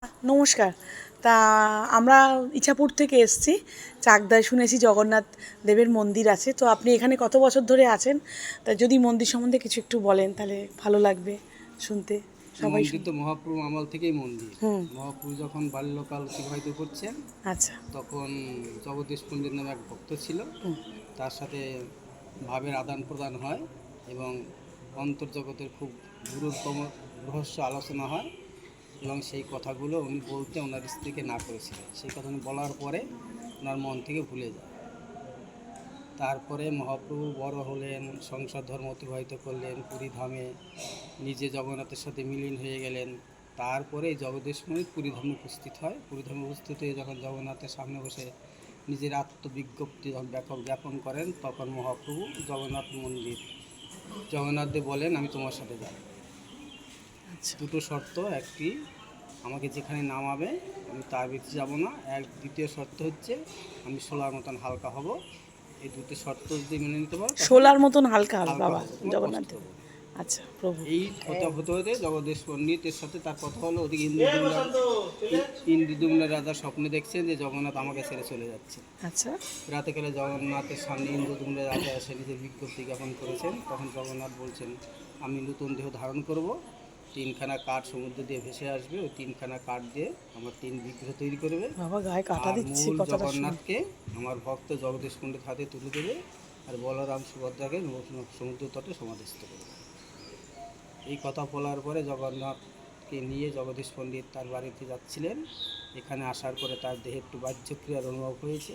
নমস্কার। তা আমরা ইছাপুর থেকে এসেছি। চাকদায় শুনেছি জগন্নাথ দেবের মন্দির আছে। তো আপনি এখানে কত বছর ধরে আছেন? তা যদি মন্দির সম্বন্ধে কিছু একটু বলেন তাহলে ভালো লাগবে শুনতে। সবাই মন্দির তো মহাপ্রভু আমল থেকেই মন্দির। হুম। মহাপ্রভু যখন বাল্যকাল অতিবাহিত করছেন আচ্ছা। তখন জগদীশ পণ্ডিত নামে এক ভক্ত ছিল। হুম। তার সাথে ভাবের আদান প্রদান হয় এবং অন্তর্জগতের খুব গুরুতম রহস্য আলোচনা হয় এবং সেই কথাগুলো উনি বলতে ওনার স্ত্রীকে না করেছিলেন। সেই কথা উনি বলার পরে ওনার মন থেকে ভুলে যায়। তারপরে মহাপ্রভু বড় হলেন, সংসার ধর্ম অতিবাহিত করলেন, পুরী ধামে নিজে জগন্নাথের সাথে মিলিন হয়ে গেলেন। তারপরে জগদীশ পণ্ডিত পুরী ধামে উপস্থিত হয়। পুরী ধামে উপস্থিত হয়ে যখন জগন্নাথের সামনে বসে নিজের আত্মবিজ্ঞপ্তি যখন ব্যাপক জ্ঞাপন করেন, তখন মহাপ্রভু জগন্নাথ মন্দির জগন্নাথদেব বলেন, আমি তোমার সাথে যাব। আচ্ছা। দুটো শর্ত, একটি আমাকে যেখানে নামাবে আমি তার ভিতরে যাব না, দ্বিতীয় শর্ত হচ্ছে আমি সোলার মতন হালকা হব। এই দুটো শর্ত যদি মেনে নিতে পারো শোলার মতন হালকা হবে হালকা বাবা হবো, তোমার জগন্নাথ কষ্ট দেব। হবে। আচ্ছা প্রভু। এই কথা হতে হতে জগদীশ পণ্ডিতের সাথে তার কথা হলো। ওদিকে ইন্দ্রদুম্নের রাজা স্বপ্নে দেখছেন যে জগন্নাথ আমাকে ছেড়ে চলে যাচ্ছে। আচ্ছা। রাতেকালে জগন্নাথের সামনে ইন্দ্রদুম্নের রাজা এসে নিজের বিজ্ঞপ্তি জ্ঞাপন করেছেন। তখন জগন্নাথ বলছেন, আমি নতুন দেহ ধারণ করব, তিনখানা কাঠ সমুদ্র দিয়ে ভেসে আসবে, ওই তিনখানা কাঠ দিয়ে আমার তিন বিগ্রহ তৈরি করবে, বাবা গায়ে কাটা আর দিচ্ছি মূল কথাটা শুনে। জগন্নাথকে আমার ভক্ত জগদীশ পণ্ডিত হাতে তুলে দেবে, আর বলরাম সুভদ্রাকে সমুদ্র তটে সমাধিস্থ করবে। এই কথা বলার পরে জগন্নাথকে নিয়ে জগদীশ পণ্ডিত তার বাড়িতে যাচ্ছিলেন। এখানে আসার পরে তার দেহে একটু বাহ্যক্রিয়ার অনুভব হয়েছে।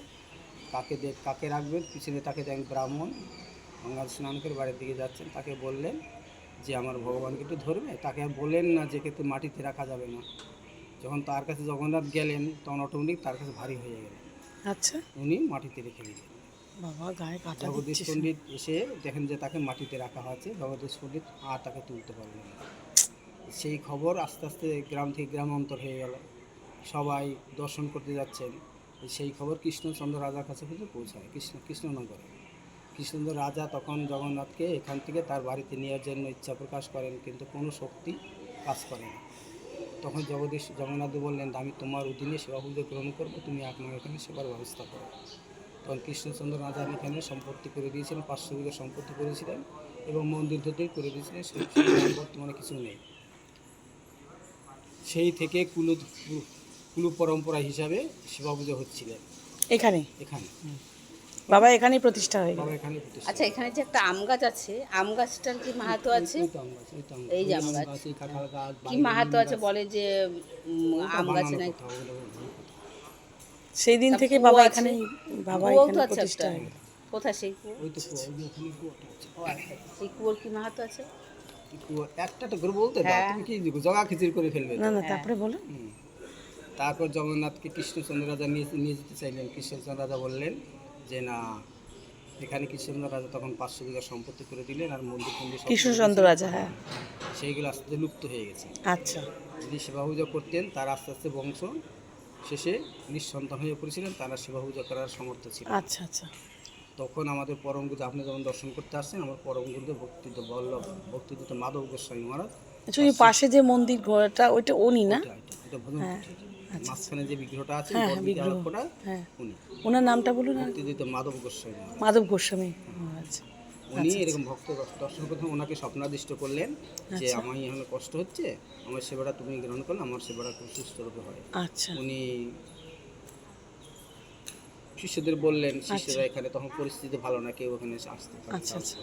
কাকে রাখবেন, পিছনে তাকে দেখেন ব্রাহ্মণ গঙ্গা স্নান করে বাড়ির দিকে যাচ্ছেন। তাকে বললেন যে আমার ভগবানকে একটু ধরবে। তাকে আর বললেন না যে কিন্তু মাটিতে রাখা যাবে না। যখন তার কাছে জগন্নাথ গেলেন তখন অটোমেটিক তার কাছে ভারী হয়ে গেলেন। আচ্ছা। উনি মাটিতে রেখে দিলেন। বাবা গায়ে কাটা জগদীশ দিচ্ছি। পণ্ডিত এসে দেখেন যে তাকে মাটিতে রাখা হয়েছে। জগদীশ পণ্ডিত আর তাকে তুলতে পারলেন না। সেই খবর আস্তে আস্তে গ্রাম থেকে গ্রামান্তর হয়ে গেল। সবাই দর্শন করতে যাচ্ছেন। সেই খবর কৃষ্ণচন্দ্র রাজার কাছে কিন্তু পৌঁছায়। কৃষ্ণনগরে কৃষ্ণচন্দ্র রাজা তখন জগন্নাথকে এখান থেকে তার বাড়িতে নেওয়ার জন্য ইচ্ছা প্রকাশ করেন, কিন্তু কোনো শক্তি কাজ করে না। তখন জগন্নাথ বললেন, আমি তোমার অধীনে সেবা পুজো গ্রহণ করবো, তুমি আপনার এখানে সেবার ব্যবস্থা করো। তখন কৃষ্ণচন্দ্র রাজা এখানে সম্পত্তি করে দিয়েছিলেন, 500 বিঘা সম্পত্তি করেছিলেন এবং মন্দির ধরেই করে দিয়েছিলেন। সেই বর্তমানে কিছু নেই। সেই থেকে কুলু পরম্পরা হিসাবে সেবা পুজো হচ্ছিলেন এখানে এখানে। বাবা এখানেই প্রতিষ্ঠা হয়ে গেল। বাবা এখানে প্রতিষ্ঠা। আচ্ছা, এখানে যে একটা আম গাছ আছে, আম গাছটার কি মাহাত্ম্য আছে? ওই তো আম গাছ, ওই তো আম গাছ, এই যে ওই আম আম গাছ, গাছ, এই কাঁঠাল গাছ, কি বাইরে মাহাত্ম্য নিম আছে গাছ। বলে যে ওটা আম গাছে বানানো নাই? কথা, ওগুলো ভুল কথা। সেই দিন তা থেকে কুয়ো বাবা আছে? এখানেই বাবা কুয়োও এখানে তো আছে প্রতিষ্ঠা একটা। হয়ে গেল। কোথায় সেই কুয়ো? ওই তো কুয়ো, ওই যে ওখানে কুয়োটা আছে। ও আচ্ছা, সেই কুয়োর কি মাহাত্ম্য আছে? এই কুয়ো একটা করে বলতে দাও, হ্যাঁ। তুমি কি জগা খিচির করে ফেলবে না তো। না হ্যাঁ। তারপরে বলো। হুম। তারপর জগন্নাথকে কৃষ্ণচন্দ্র রাজা নিয়ে যেতে চাইলেন। কৃষ্ণচন্দ্র রাজা বললেন যে না, এখানে কৃষ্ণচন্দ্র রাজা তখন 500 বিঘা সম্পত্তি করে দিলেন, আর মন্দির সব করে কৃষ্ণচন্দ্র দিয়েছিলেন। রাজা, হ্যাঁ। সেইগুলো আস্তে আস্তে লুপ্ত হয়ে গেছে। আচ্ছা। যিনি সেবা পূজা করতেন তার আস্তে আস্তে বংশ শেষে নিঃসন্তান হয়ে পড়েছিলেন, তারা সেবা পূজা করার সামর্থ্য ছিল। আচ্ছা আচ্ছা। তখন আমাদের পরম গুরু, আপনি যখন দর্শন করতে আসছেন, আমার পরম গুরুদেব ভক্তিযুক্ত মাধব গোস্বামী মহারাজ। আচ্ছা ওই পাশে যে মন্দির ঘরটা ওইটা উনি না? এটা ভজন হ্যাঁ। কুঠির। আচ্ছা। মাঝখানে যে বিগ্রহটা আছে, হ্যাঁ হ্যাঁ গর্বিতে বিগ্রহ। আলোকটা, হ্যাঁ। উনি ওনার নামটা বলুন। আর ভক্তিযুক্ত মাধব গোস্বামী মহারাজ। মাধব গোস্বামী। আচ্ছা উনি আচ্ছা। এরকম ভক্ত দর্শন করতে ওনাকে স্বপ্নাদিষ্ট করলেন যে আচ্ছা। আমার এখানে কষ্ট হচ্ছে, আমার সেবাটা তুমি গ্রহণ করলে আমার সেবাটা খুব সুস্থ রূপে হয়। আচ্ছা উনি শিষ্যদের বললেন, আচ্ছা শিষ্যরা এখানে তখন পরিস্থিতি ভালো না, কেউ ওখানে আসতে পারে আচ্ছা আচ্ছা।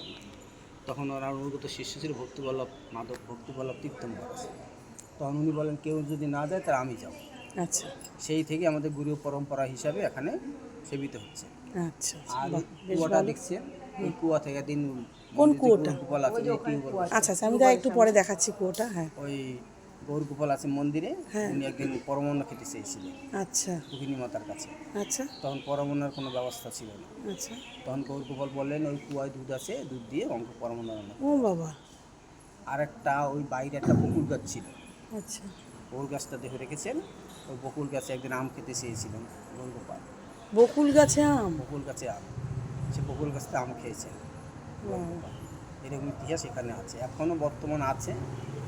তখন ওনার অনুগত শিষ্য ছিল ভক্তিবল্লভ তীর্থ মহারাজ। তখন উনি বলেন, কেউ যদি না যায় তাহলে আমি যাব। আচ্ছা সেই থেকে আমাদের গুরু পরম্পরা হিসাবে এখানে সেবিত হচ্ছে। আচ্ছা। আর বাহ, বেশ কুয়াটা ভালো। দেখছেন, এই কুয়া থেকে দিন কোন মন্দিরে যে কুয়োটা? গৌরগোপাল আছে, এই টিউবওয়েল। আচ্ছা আচ্ছা, আমি তাই একটু পরে দেখাচ্ছি কুয়োটা। হ্যাঁ। ওই গৌরগোপাল আছে মন্দিরে, হ্যাঁ। উনি একদিন পরমান্ন খেতে চেয়েছিলেন আচ্ছা রোহিণী মাতার কাছে। আচ্ছা তখন পরমান্নার কোনো ব্যবস্থা ছিল না। আচ্ছা। তখন গৌরগোপাল বললেন, ওই কুয়ায় দুধ আছে, দুধ দিয়ে অঙ্ক পরমান্ন রান্না। ও বাবা। আর একটা ওই বাইরে একটা বকুল গাছ ছিল, আচ্ছা। বকুল গাছটা দেখে রেখেছেন। ওই বকুল গাছে একদিন আম খেতে চেয়েছিলেন গৌরগোপাল। বকুল গাছে আম? বকুল গাছে আম, সে বকুল গাছটা আম খেয়েছেন গৌরগোপাল। এরকম ইতিহাস এখানে আছে, এখনও বর্তমান আছে।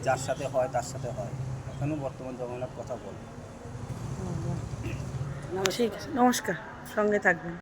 যার সাথে হয় তার সাথে হয়, এখনও বর্তমান জগন্নাথ কথা বলে। ঠিক আছে, নমস্কার, সঙ্গে থাকবেন।